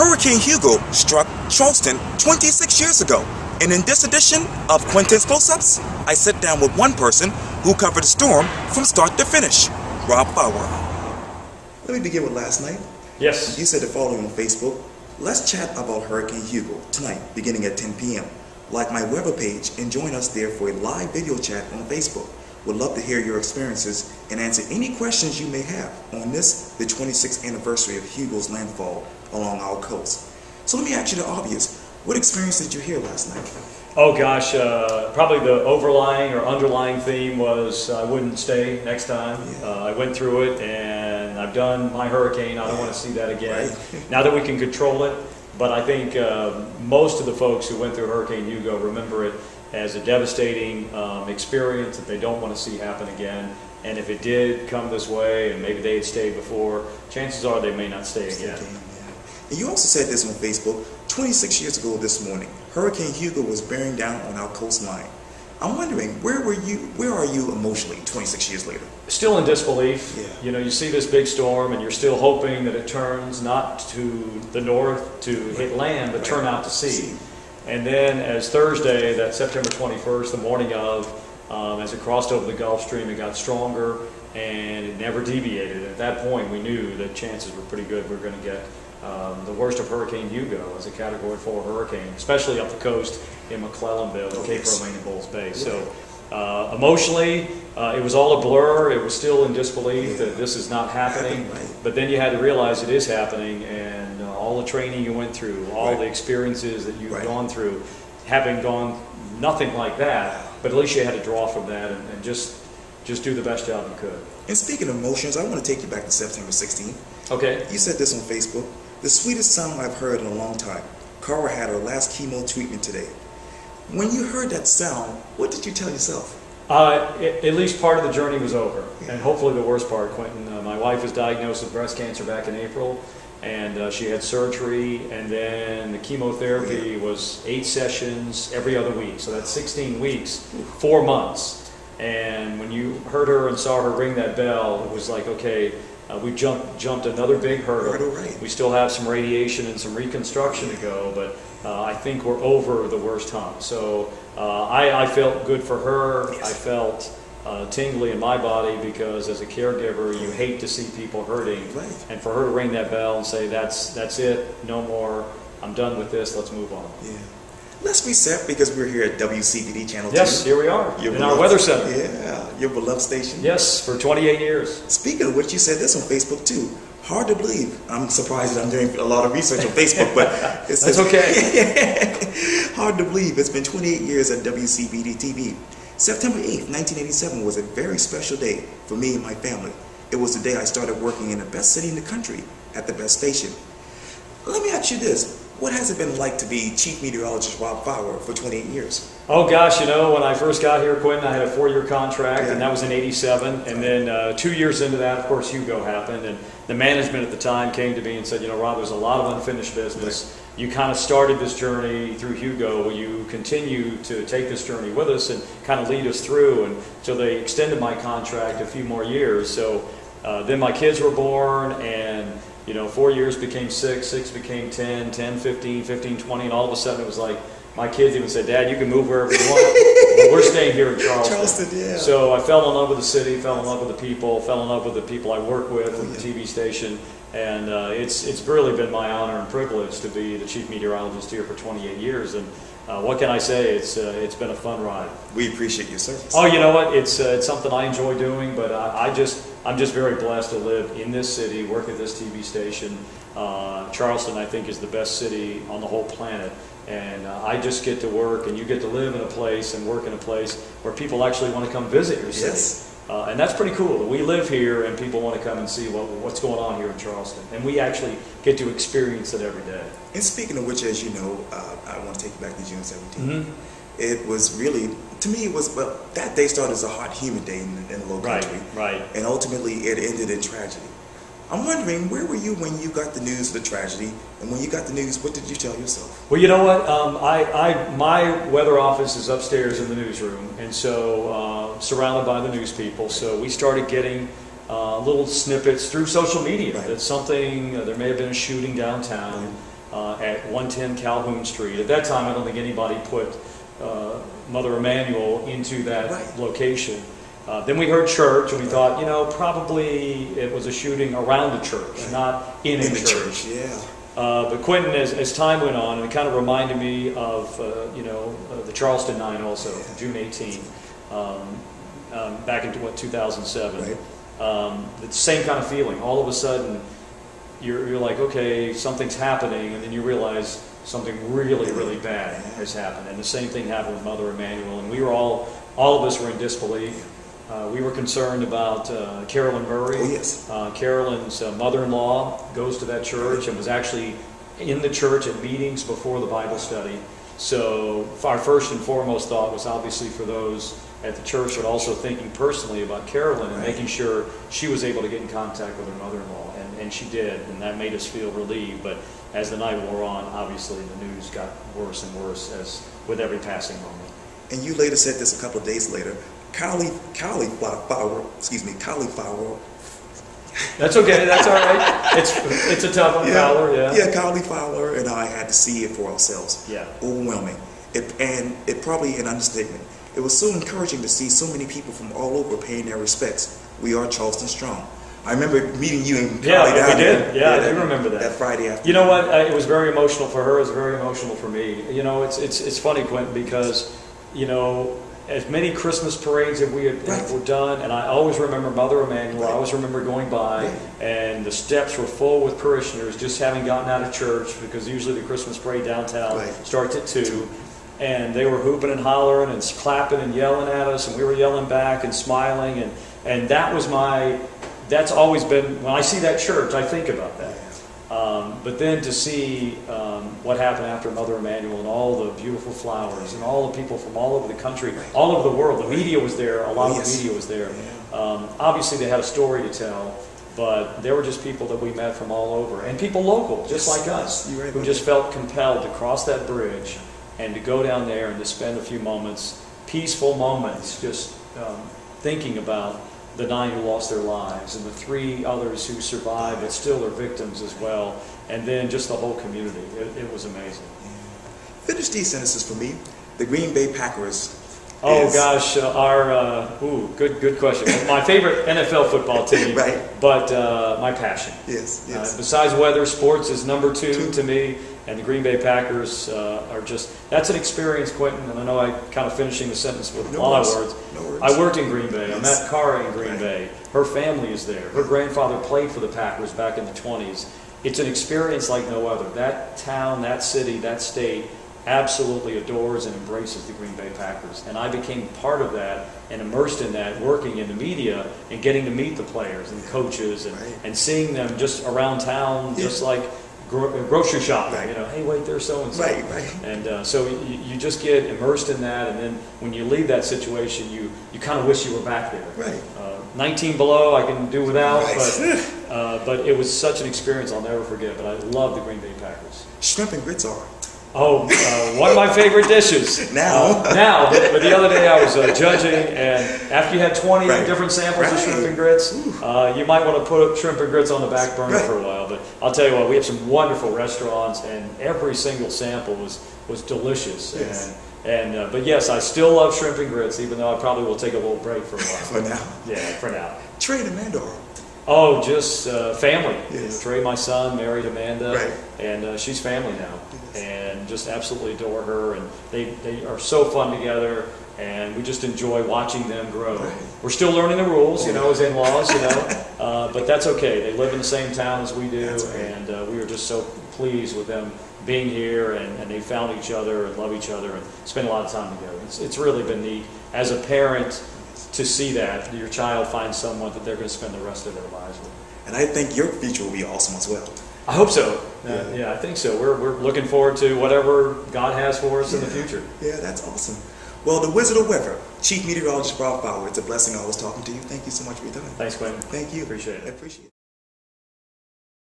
Hurricane Hugo struck Charleston 26 years ago. And in this edition of Quintin's Close-Ups, I sit down with one person who covered the storm from start to finish, Rob Fowler. Let me begin with last night. Yes. You said to follow me on Facebook. Let's chat about Hurricane Hugo tonight, beginning at 10 p.m. Like my Weber page and join us there for a live video chat on Facebook. Would love to hear your experiences and answer any questions you may have on this, the 26th anniversary of Hugo's landfall along our coast. So let me ask you the obvious. What experience did you hear last night? Oh gosh, probably the overlying or underlying theme was I wouldn't stay next time. Yeah. I went through it and I've done my hurricane. I don't want to see that again. Right. Now that we can control it, but I think most of the folks who went through Hurricane Hugo remember it as a devastating experience that they don't want to see happen again. And if it did come this way and maybe they had stayed before, chances are they may not stay again. And you also said this on Facebook, 26 years ago this morning, Hurricane Hugo was bearing down on our coastline. I'm wondering, where are you emotionally 26 years later? Still in disbelief. Yeah. You know, you see this big storm and you're still hoping that it turns not to the north to hit land, but turn out to sea. And then as Thursday, that September 21st, the morning of, as it crossed over the Gulf Stream, it got stronger and it never deviated. At that point, we knew that chances were pretty good we were going to get the worst of Hurricane Hugo as a Category 4 hurricane, especially up the coast in McClellanville and Cape Romaine and Bulls Bay. So emotionally, it was all a blur. It was still in disbelief that this is not happening. But then you had to realize it is happening, and all the training you went through, all the experiences that you've gone through, having gone nothing like that, but at least you had to draw from that and just do the best job you could. And speaking of emotions, I want to take you back to September 16th. Okay. You said this on Facebook. The sweetest sound I've heard in a long time. Cara had her last chemo treatment today. When you heard that sound, what did you tell yourself? At least part of the journey was over, and hopefully the worst part, Quintin. My wife was diagnosed with breast cancer back in April, and she had surgery, and then the chemotherapy was 8 sessions every other week. So that's 16 weeks, 4 months. And when you heard her and saw her ring that bell, it was like, okay, we jumped another big hurdle. We still have some radiation and some reconstruction to go, but I think we're over the worst hump. So I felt good for her. I felt tingly in my body because as a caregiver, you hate to see people hurting. And for her to ring that bell and say, that's it, no more, I'm done with this, let's move on. Yeah. Let's reset because we're here at WCBD Channel 2. Yes, here we are, in our weather center. Yeah, your beloved station. Yes, for 28 years. Speaking of which, you said this on Facebook too. Hard to believe. I'm surprised that I'm doing a lot of research on Facebook, but it's that's okay. Hard to believe. It's been 28 years at WCBD-TV. September 8th, 1987 was a very special day for me and my family. It was the day I started working in the best city in the country at the best station. Let me ask you this. What has it been like to be Chief Meteorologist Rob Fowler for 28 years? Oh gosh, you know, when I first got here, Quintin, I had a 4-year contract, and that was in '87. And then 2 years into that, of course, Hugo happened. And the management at the time came to me and said, you know, Rob, there's a lot of unfinished business. You kind of started this journey through Hugo. Will you continue to take this journey with us and kind of lead us through? And so they extended my contract a few more years. So then my kids were born, and you know, 4 years became 6, 6 became 10, 10, 15, 15, 20, and all of a sudden it was like, my kids even said, Dad, you can move wherever you want, but we're staying here in Charleston. So I fell in love with the city, fell in love with the people, fell in love with the people I work with at the TV station, and it's really been my honor and privilege to be the Chief Meteorologist here for 28 years, and what can I say? It's been a fun ride. We appreciate your service. Oh, you know what? It's something I enjoy doing, but I'm just very blessed to live in this city, work at this TV station. Charleston, I think, is the best city on the whole planet, and I just get to work, and you get to live in a place and work in a place where people actually want to come visit your city. And that's pretty cool. We live here, and people want to come and see what's going on here in Charleston, and we actually get to experience it every day. And speaking of which, as you know, I want to take you back to June 17th. It was really, to me, it was, well, that day started as a hot, humid day in the low country. And ultimately, it ended in tragedy. I'm wondering, where were you when you got the news of the tragedy? And when you got the news, what did you tell yourself? Well, you know what? My weather office is upstairs in the newsroom, and so surrounded by the news people. So we started getting little snippets through social media that something, there may have been a shooting downtown. at 110 Calhoun Street. At that time, I don't think anybody put Mother Emanuel into that location. Then we heard church, and we thought, probably it was a shooting around a church, not in a church. But Quintin, as time went on, and it kind of reminded me of, the Charleston 9 also, June 18, back in 2007. The same kind of feeling. All of a sudden, you're like, okay, something's happening, and then you realize something really, really bad has happened. And the same thing happened with Mother Emanuel, and we were all of us were in disbelief. We were concerned about Carolyn Murray. Carolyn's mother-in-law goes to that church and was actually in the church at meetings before the Bible study. So our first and foremost thought was obviously for those at the church, but also thinking personally about Carolyn and making sure she was able to get in contact with her mother-in-law. And she did, and that made us feel relieved. But as the night wore on, obviously the news got worse and worse as with every passing moment. And you later said this a couple of days later. Fowler. That's okay. That's all right. It's a tough one, Fowler. Fowler and I had to see it for ourselves. Overwhelming. It probably an understatement. It was so encouraging to see so many people from all over paying their respects. We are Charleston strong. I remember meeting you in we did. I do remember that. That Friday afternoon. You know what? It was very emotional for her. It was very emotional for me. It's funny, Quintin, because as many Christmas parades that we had were done, and I always remember Mother Emanuel. I always remember going by, and the steps were full with parishioners, just having gotten out of church, because usually the Christmas parade downtown starts at 2. And they were hooping and hollering and clapping and yelling at us, and we were yelling back and smiling, and that's always been, when I see that church, I think about that. But then to see what happened after Mother Emanuel and all the beautiful flowers and all the people from all over the country, all over the world, the media was there, a lot of the media was there. Obviously they had a story to tell, but there were just people that we met from all over, and people local, just like us, who just felt compelled to cross that bridge and to go down there and to spend a few moments, peaceful moments, just thinking about the 9 who lost their lives and the 3 others who survived but still are victims as well, and then just the whole community. It was amazing. Finish these sentences for me. The Green Bay Packers. Good question. My favorite NFL football team, but my passion. Besides weather, sports is number 2 to me, and the Green Bay Packers are just, that's an experience, Quintin, and I know I kind of finishing the sentence with a lot of words. I worked in Green Bay. I met Cara in Green Bay. Her family is there. Her grandfather played for the Packers back in the 20s. It's an experience like no other. That town, that city, that state absolutely adores and embraces the Green Bay Packers. And I became part of that and immersed in that, working in the media and getting to meet the players and coaches and seeing them just around town, just like grocery shopping. Hey, wait, there's so-and-so. And so you just get immersed in that, and then when you leave that situation, you kind of wish you were back there. 19 below, I can do without, but it was such an experience I'll never forget. But I love the Green Bay Packers. Shrimp and grits are. One of my favorite dishes. But the other day I was judging, and after you had 20 different samples of shrimp and grits, you might want to put shrimp and grits on the back burner for a while. But I'll tell you what, we have some wonderful restaurants, and every single sample was delicious. But yes, I still love shrimp and grits, even though I probably will take a little break for a while. For now. For now. Trey and Amanda are. Just family. Trey, my son, married Amanda, and she's family now. And just absolutely adore her, and they are so fun together, and we just enjoy watching them grow. We're still learning the rules, as in-laws, but that's okay. They live in the same town as we do, and we are just so pleased with them being here, and they found each other and love each other and spend a lot of time together. It's really been neat as a parent to see that your child finds someone that they're going to spend the rest of their lives with. And I think your future will be awesome as well. I hope so. I think so. We're looking forward to whatever God has for us in the future. That's awesome. Well, the Wizard of Weather, Chief Meteorologist Rob Fowler, it's a blessing always talking to you. Thank you so much for your time. Thanks, Quintin. Thank you. Appreciate it. I appreciate it.